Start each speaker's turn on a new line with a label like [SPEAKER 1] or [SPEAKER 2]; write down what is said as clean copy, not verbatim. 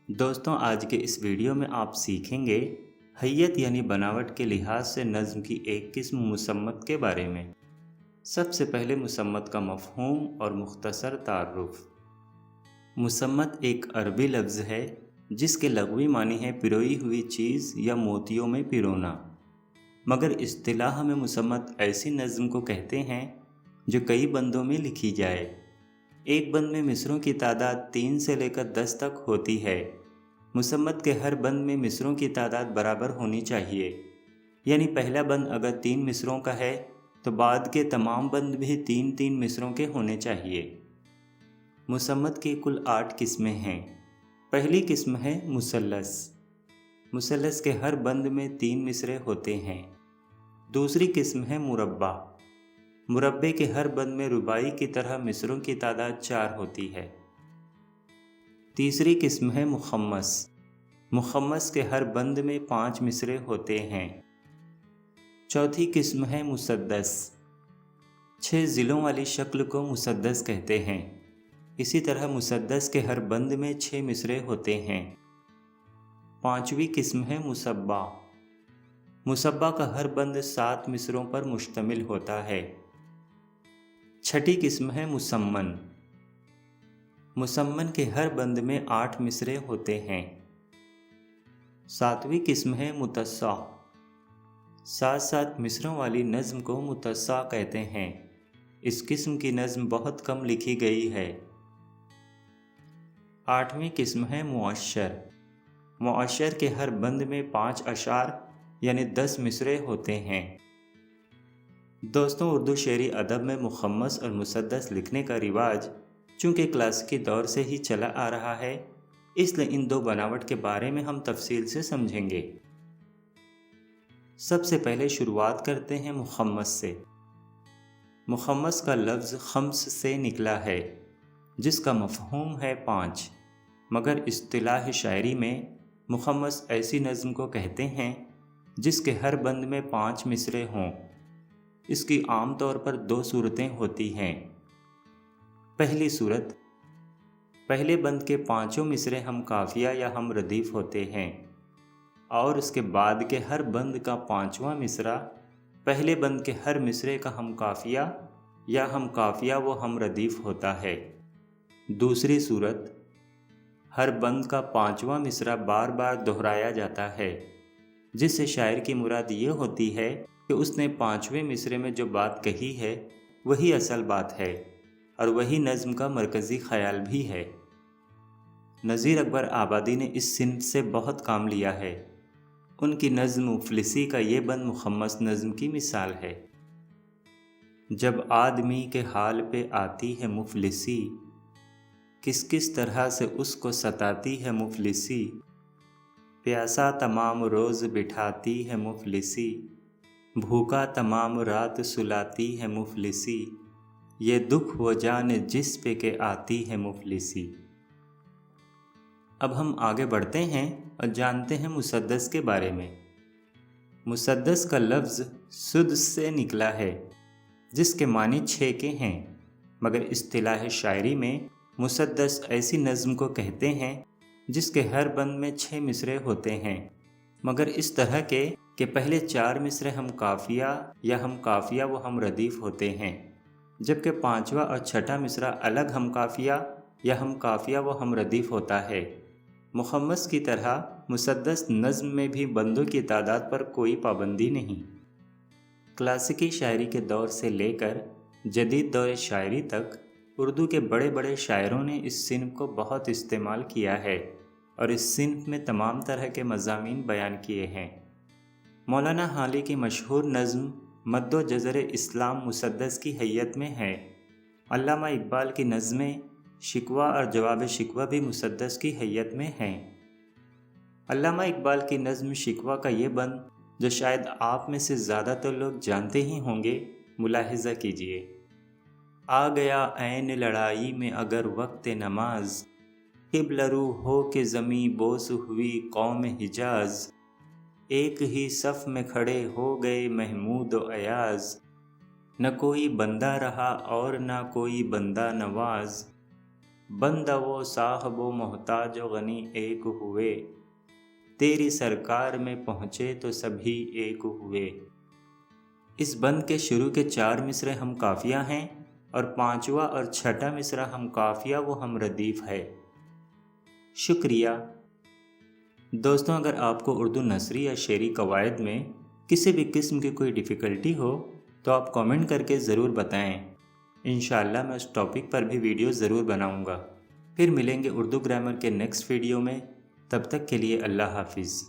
[SPEAKER 1] دوستوں، آج کے اس ویڈیو میں آپ سیکھیں گے حیت یعنی بناوٹ کے لحاظ سے نظم کی ایک قسم مسمت کے بارے میں۔ سب سے پہلے مسمت کا مفہوم اور مختصر تعارف۔ مسمت ایک عربی لفظ ہے جس کے لغوی معنی ہے پروئی ہوئی چیز یا موتیوں میں پرونا، مگر اصطلاح میں مسمت ایسی نظم کو کہتے ہیں جو کئی بندوں میں لکھی جائے۔ ایک بند میں مصروں کی تعداد 3 سے لے کر 10 تک ہوتی ہے۔ مسمت کے ہر بند میں مصروں کی تعداد برابر ہونی چاہیے، یعنی پہلا بند اگر 3 مصروں کا ہے تو بعد کے تمام بند بھی 3 مصروں کے ہونے چاہیے۔ مسمت کی کل 8 قسمیں ہیں۔ پہلی قسم ہے مثلث۔ مثلث کے ہر بند میں 3 مصرے ہوتے ہیں۔ دوسری قسم ہے مربع۔ مربع کے ہر بند میں رباعی کی طرح مصروں کی تعداد 4 ہوتی ہے۔ تیسری قسم ہے مخمس۔ مخمس کے ہر بند میں 5 مصرے ہوتے ہیں۔ چوتھی قسم ہے مسدس۔ 6 ضلعوں والی شکل کو مسدس کہتے ہیں۔ اسی طرح مسدس کے ہر بند میں 6 مصرے ہوتے ہیں۔ پانچویں قسم ہے مصبع۔ مصبع کا ہر بند 7 مصروں پر مشتمل ہوتا ہے۔ چھٹی قسم ہے مسمن۔ مسمن کے ہر بند میں 8 مصرے ہوتے ہیں۔ ساتویں قسم ہے متسع۔ 7 مصروں والی نظم کو متسع کہتے ہیں۔ اس قسم کی نظم بہت کم لکھی گئی ہے۔ آٹھویں قسم ہے معشر۔ معشر کے ہر بند میں 5 اشعار یعنی 10 مصرے ہوتے ہیں۔ دوستوں، اردو شعری ادب میں مخمس اور مسدس لکھنے کا رواج چونکہ کلاسیکی دور سے ہی چلا آ رہا ہے، اس لیے ان دو بناوٹ کے بارے میں ہم تفصیل سے سمجھیں گے۔ سب سے پہلے شروعات کرتے ہیں مخمس سے۔ مخمس کا لفظ خمس سے نکلا ہے جس کا مفہوم ہے 5، مگر اصطلاح شاعری میں مخمس ایسی نظم کو کہتے ہیں جس کے ہر بند میں 5 مصرے ہوں۔ اس کی عام طور پر 2 صورتیں ہوتی ہیں۔ پہلی صورت، پہلے بند کے 5 مصرے ہم قافیہ یا ہم ردیف ہوتے ہیں، اور اس کے بعد کے ہر بند کا 5واں مصرع پہلے بند کے ہر مصرے کا ہم قافیہ یا ہم قافیہ و ہم ردیف ہوتا ہے۔ دوسری صورت، ہر بند کا 5واں مصرع بار بار دہرایا جاتا ہے، جس سے شاعر کی مراد یہ ہوتی ہے کہ اس نے 5ویں مصرے میں جو بات کہی ہے وہی اصل بات ہے اور وہی نظم کا مرکزی خیال بھی ہے۔ نذیر اکبر آبادی نے اس صنف سے بہت کام لیا ہے۔ ان کی نظم مفلسی کا یہ بند مخمس نظم کی مثال ہے۔ جب آدمی کے حال پہ آتی ہے مفلسی، کس کس طرح سے اس کو ستاتی ہے مفلسی، پیاسا تمام روز بٹھاتی ہے مفلسی، بھوکا تمام رات سلاتی ہے مفلسی، یہ دکھ وہ جان جس پہ کہ آتی ہے مفلسی۔ اب ہم آگے بڑھتے ہیں اور جانتے ہیں مسدس کے بارے میں۔ مسدس کا لفظ سدس سے نکلا ہے جس کے معنی 6 کے ہیں، مگر اصطلاح شاعری میں مسدس ایسی نظم کو کہتے ہیں جس کے ہر بند میں 6 مصرے ہوتے ہیں، مگر اس طرح کے کہ پہلے 4 مصرے ہم قافیہ یا ہم قافیہ و ہم ردیف ہوتے ہیں، جبکہ 5واں اور 6واں مصرع الگ ہم قافیہ یا ہم قافیہ و ہم ردیف ہوتا ہے۔ مخمس کی طرح مسدس نظم میں بھی بندوں کی تعداد پر کوئی پابندی نہیں۔ کلاسیکی شاعری کے دور سے لے کر جدید دور شاعری تک اردو کے بڑے بڑے شاعروں نے اس صنف کو بہت استعمال کیا ہے اور اس صنف میں تمام طرح کے مضامین بیان کیے ہیں۔ مولانا حالی کی مشہور نظم مد و جزر اسلام مسدس کی حیت میں ہے۔ علامہ اقبال کی نظمیں شکوہ اور جواب شکوہ بھی مسدس کی حیت میں ہیں۔ علامہ اقبال کی نظم شکوہ کا یہ بند جو شاید آپ میں سے زیادہ تر لوگ جانتے ہی ہوں گے، ملاحظہ کیجیے۔ آ گیا عین لڑائی میں اگر وقت نماز، قبلہ رو ہو کے زمیں بوس ہوئی قوم حجاز، ایک ہی صف میں کھڑے ہو گئے محمود و ایاز، نہ کوئی بندہ رہا اور نہ کوئی بندہ نواز، بندہ و صاحب و محتاج و غنی ایک ہوئے، تیری سرکار میں پہنچے تو سبھی ایک ہوئے۔ اس بند کے شروع کے 4 مصرے ہم قافیہ ہیں اور 5واں اور 6واں مصرع ہم قافیہ و ہم ردیف ہے۔ شکریہ دوستوں، اگر آپ کو اردو نثری یا شعری قواعد میں کسی بھی قسم کی کوئی ڈیفیکلٹی ہو تو آپ کامنٹ کر کے ضرور بتائیں۔ انشاءاللہ میں اس ٹاپک پر بھی ویڈیو ضرور بناؤں گا۔ پھر ملیں گے اردو گرامر کے نیکسٹ ویڈیو میں، تب تک کے لیے اللہ حافظ۔